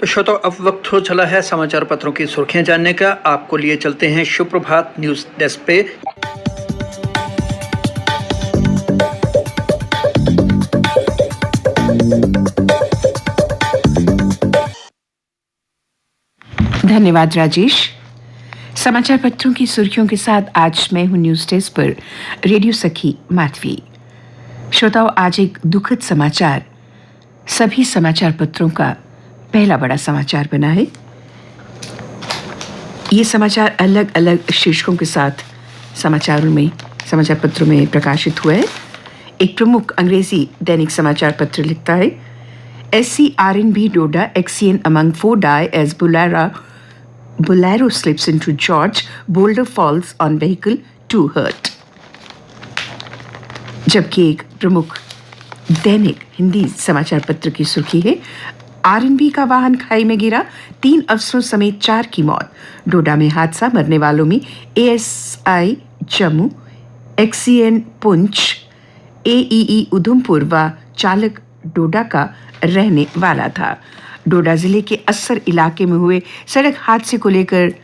तो श्रोताओ, अब वक्त हो चला है समाचार पत्रों की सुर्खियां जानने का। आपको लिए चलते हैं सुप्रभात न्यूज डेस्क पे। धन्यवाद राजेश। समाचार पत्रों की सुर्खियों के साथ आज मैं हूं न्यूज डेस्क पर रेडियो सखी माधवी। श्रोताओं, आज एक दुखद समाचार सभी समाचार पत्रों का पहला बड़ा समाचार बना है। ये समाचार अलग अलग शीर्षकों के साथ समाचार पत्रों में प्रकाशित हुआ है। एक प्रमुख अंग्रेजी दैनिक समाचार पत्र लिखता है, SCRNB Doda accident among 4 die as Bolero slips into George, Boulder falls on vehicle, 2 hurt। जबकि एक प्रमुख दैनिक हिंदी समाचार पत्र की सुर्खी है, RNB का वाहन खाई में गिरा, 3 अफसरों समेत 4 की मौत। डोडा में हादसा, मरने वालों में ASI Jammu, XCN Poonch, AEE Udhampur व चालक डोडा का रहने वाला था। डोडा जिले के अस्सर इलाके में हुए सड़क हादसे को लेकर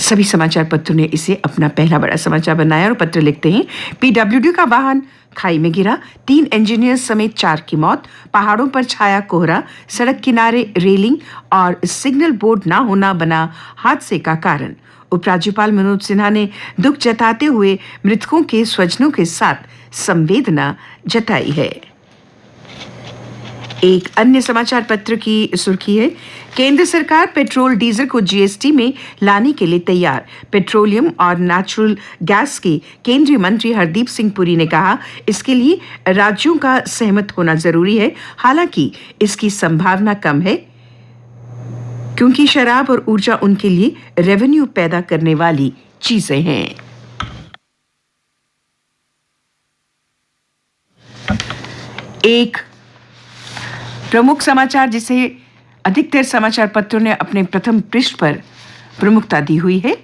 सभी समाचार पत्रों ने इसे अपना पहला बड़ा समाचार बनाया और पत्र लिखते हैं, PWD का वाहन खाई में गिरा, 3 इंजीनियर समेत 4 की मौत। पहाड़ों पर छाया कोहरा, सड़क किनारे रेलिंग और सिग्नल बोर्ड ना होना बना हादसे का कारण। उपराज्यपाल मनोज सिन्हा ने दुख जताते हुए मृतकों के स्वजनों के साथ संवेदना जताई है। एक अन्य समाचार पत्र की सुर्खी है, केंद्र सरकार पेट्रोल डीजल को GST में लाने के लिए तैयार। पेट्रोलियम और नेचुरल गैस के केंद्रीय मंत्री हरदीप सिंह पुरी ने कहा, इसके लिए राज्यों का सहमत होना जरूरी है। हालांकि इसकी संभावना कम है क्योंकि शराब और ऊर्जा उनके लिए रेवेन्यू पैदा करने वाली चीजें हैं। एक प्रमुख समाचार जिसे अधिकतर समाचार पत्रों ने अपने प्रथम पृष्ठ पर प्रमुखता दी हुई है,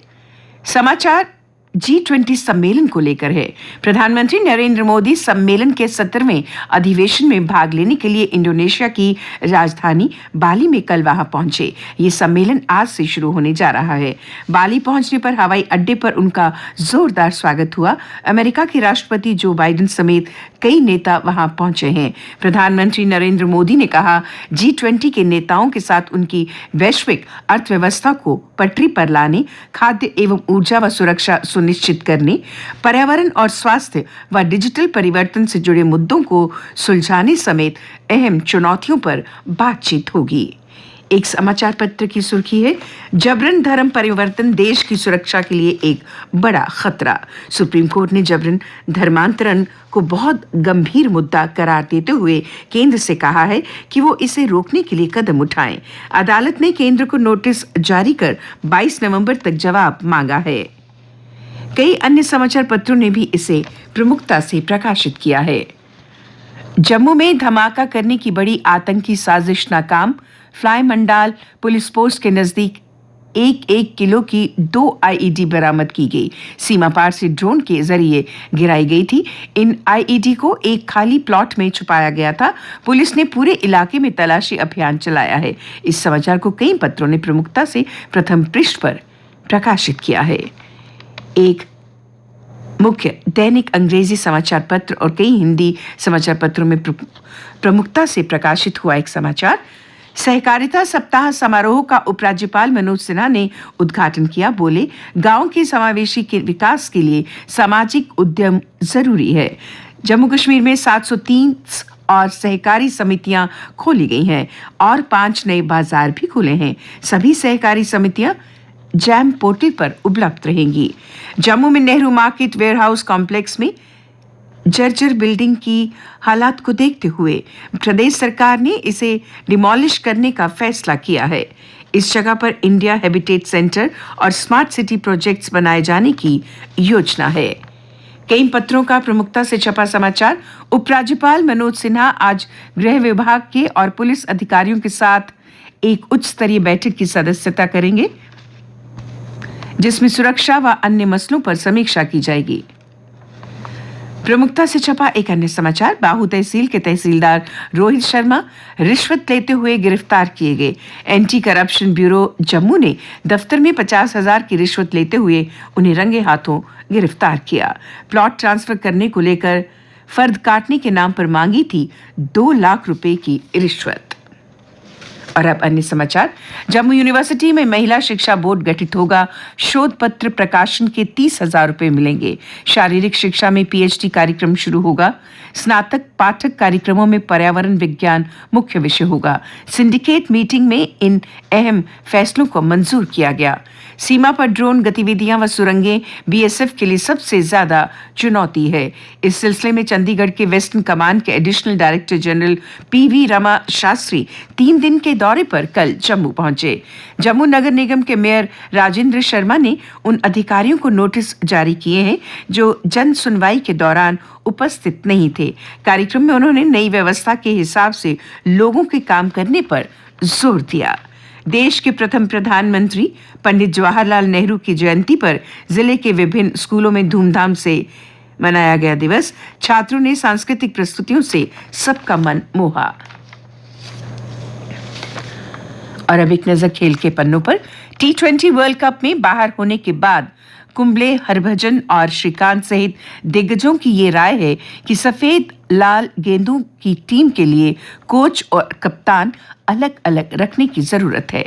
समाचार G20 सम्मेलन को लेकर है। प्रधानमंत्री नरेंद्र मोदी सम्मेलन के 17वें अधिवेशन में भाग लेने के लिए इंडोनेशिया की राजधानी बाली में कल वहां पहुंचे। ये सम्मेलन आज से शुरू होने जा रहा है। बाली पहुंचने पर हवाई अड्डे पर उनका जोरदार स्वागत हुआ। अमेरिका के राष्ट्रपति जो बाइडेन समेत कई नेता वहां पहुंचे हैं। प्रधानमंत्री नरेंद्र मोदी ने कहा, G20 के नेताओं के साथ उनकी वैश्विक अर्थव्यवस्था को पटरी पर लाने, खाद्य एवं ऊर्जा व सुरक्षा सुनिश्चित करने, पर्यावरण और स्वास्थ्य व डिजिटल परिवर्तन से जुड़े मुद्दों को सुलझाने समेत अहम चुनौतियों पर बातचीत होगी। एक समाचार पत्र की सुर्खी है, जबरन धर्म परिवर्तन देश की सुरक्षा के लिए एक बड़ा खतरा। सुप्रीम कोर्ट ने जबरन धर्मांतरण को बहुत गंभीर मुद्दा करार देते हुए केंद्र से कहा है कि वो इसे रोकने के लिए कदम उठाएं। अदालत ने केंद्र को नोटिस जारी कर 22 नवंबर तक जवाब मांगा है। कई अन्य समाचार पत्रों ने भी इसे प्रमुखता से प्रकाशित किया है। जम्मू में धमाका करने की बड़ी आतंकी साजिश नाकाम, फ्लाई मंडाल पुलिस पोस्ट के नजदीक 1 किलो की 2 IED बरामद की गई। सीमा पार से ड्रोन के जरिए गिराई गई थी। इन IED को एक खाली प्लॉट में छुपाया गया था। पुलिस ने पूरे इलाके में तलाशी अभियान चलाया है। इस समाचार को कई पत्रों ने प्रमुखता से प्रथम पृष्ठ पर प्रकाशित किया है। एक मुख्य दैनिक अंग्रेजी समाचार पत्र और कई हिंदी समाचार पत्रों में प्रमुखता से प्रकाशित हुआ एक समाचार, सहकारिता सप्ताह समारोह का उपराज्यपाल मनोज सिन्हा ने उद्घाटन किया। बोले, गांव के समावेशी के विकास के लिए सामाजिक उद्यम जरूरी है। जम्मू कश्मीर में 730 और सहकारी समितियां खोली गई हैं और 5 नए बाजार भी खुले हैं। सभी सहकारी समितियां जैम पोर्टल पर उपलब्ध रहेंगी। जम्मू में नेहरू मार्केट वेयरहाउस कॉम्प्लेक्स में जर्जर बिल्डिंग की हालात को देखते हुए प्रदेश सरकार ने इसे डिमोलिश करने का फैसला किया है। इस जगह पर इंडिया हैबिटेट सेंटर और स्मार्ट सिटी प्रोजेक्ट्स बनाए जाने की योजना है। कई पत्रों का प्रमुखता से छपा समाचार, उपराज्यपाल मनोज सिन्हा आज गृह विभाग के और पुलिस अधिकारियों के साथ एक उच्च स्तरीय बैठक की सदस्यता करेंगे, जिसमें सुरक्षा व अन्य मसलों पर समीक्षा की जाएगी। प्रमुखता से छपा एक अन्य समाचार, बाहू तहसील के तहसीलदार रोहित शर्मा रिश्वत लेते हुए गिरफ्तार किए गए। एंटी करप्शन ब्यूरो जम्मू ने दफ्तर में 50,000 की रिश्वत लेते हुए उन्हें रंगे हाथों गिरफ्तार किया। प्लॉट ट्रांसफर करने को लेकर फर्द काटने के नाम पर मांगी थी 2 लाख रुपए की रिश्वत। और अब अन्य समाचार, जम्मू यूनिवर्सिटी में महिला शिक्षा बोर्ड गठित होगा, शोध पत्र प्रकाशन के 30,000 रुपए मिलेंगे। शारीरिक शिक्षा में पीएचडी कार्यक्रम शुरू होगा। स्नातक पाठक कार्यक्रमों में पर्यावरण विज्ञान मुख्य विषय होगा। सिंडिकेट मीटिंग में इन अहम फैसलों को मंजूर किया गया। सीमा पर ड्रोन गतिविधियां व सुरंगें बीएसएफ के लिए सबसे ज्यादा चुनौती है। इस सिलसिले में चंडीगढ़ के वेस्टर्न कमांड के additional director general PV Rama Shastri 3 दिन के दौरे पर कल जम्मू पहुंचे। जम्मू नगर निगम के मेयर राजेंद्र शर्मा ने उन अधिकारियों को नोटिस जारी किए हैं जो जन सुनवाई के दौरान उपस्थित नहीं थे। कार्यक्रम में उन्होंने नई व्यवस्था के हिसाब से लोगों के काम करने पर जोर दिया। देश के प्रथम प्रधानमंत्री पंडित जवाहरलाल नेहरू की जयंती पर जिले के विभिन्न स्कूलों में धूमधाम से मनाया गया दिवस। छात्रों ने सांस्कृतिक प्रस्तुतियों से सबका मन मोहा। और अब एक नजर खेल के पन्नों पर। T20 वर्ल्ड कप में बाहर होने के बाद कुंबले, हरभजन और श्रीकांत सहित दिग्गजों की ये राय है कि सफेद लाल गेंदों की टीम के लिए कोच और कप्तान अलग अलग रखने की जरूरत है।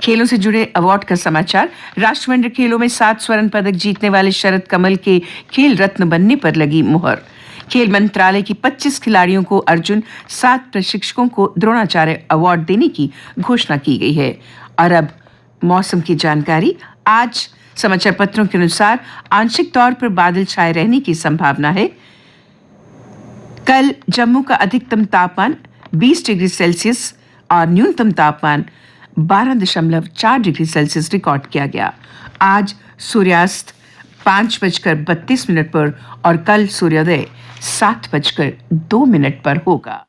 खेलों से जुड़े अवार्ड का समाचार, राष्ट्रमंडल खेलों में 7 स्वर्ण पदक जीतने वाले शरद कमल के खेल रत्न बनने पर लगी मुहर। खेल मंत्रालय की 25 खिलाड़ियों को अर्जुन, 7 प्रशिक्षकों को द्रोणाचार्य अवार्ड देने की घोषणा की गई है। और अब मौसम की जानकारी। आज समाचार पत्रों के अनुसार आंशिक तौर पर बादल छाए रहने की संभावना है। कल जम्मू का अधिकतम तापमान 20 डिग्री सेल्सियस और न्यूनतम तापमान 12.4 डिग्री सेल्सियस रिकॉर्ड किया गया। आज सूर्यास्त 5:32 पर और कल सूर्योदय 7:02 पर होगा।